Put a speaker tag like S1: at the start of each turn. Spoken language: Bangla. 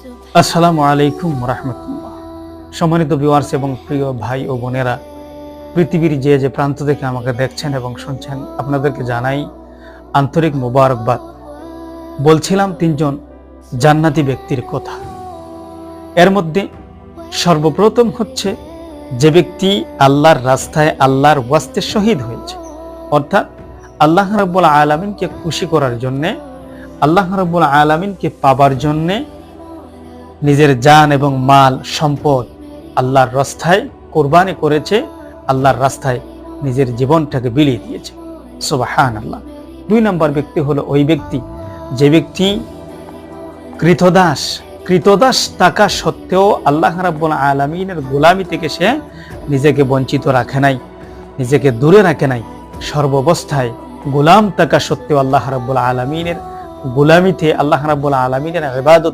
S1: আসসালামু আলাইকুম রাহমাতুল্লাহ। সম্মানিত ভিউয়ার্স এবং প্রিয় ভাই ও বোনেরা, পৃথিবীর যে প্রান্ত থেকে আমাকে দেখছেন এবং শুনছেন, আপনাদেরকে জানাই আন্তরিক মোবারকবাদ। বলছিলাম তিনজন জান্নাতি ব্যক্তির কথা। এর মধ্যে সর্বপ্রথম হচ্ছে যে ব্যক্তি আল্লাহর রাস্তায় আল্লাহর ওয়াস্তে শহীদ হয়েছে, অর্থাৎ আল্লাহ রাব্বুল আলামিনকে খুশি করার জন্যে, আল্লাহ রাব্বুল আলামিনকে পাবার জন্যে নিজের জান এবং মাল সম্পদ আল্লাহর রাস্তায় কোরবানি করেছে, আল্লাহর রাস্তায় নিজের জীবনটাকে বিলিয়ে দিয়েছে। সুবহানাল্লাহ। 2 নম্বর ব্যক্তি হলো ওই ব্যক্তি যে ব্যক্তি কৃতদাস থাকা সত্ত্বেও আল্লাহ রাব্বুল আলামিনের গোলামি থেকে সে নিজেকে বঞ্চিত রাখে নাই, নিজেকে দূরে রাখে নাই। সর্বাবস্থায় গোলাম থাকা সত্ত্বেও আল্লাহ রাব্বুল আলামিনের গোলামিতে, আল্লাহ রাব্বুল আলামিনের ইবাদত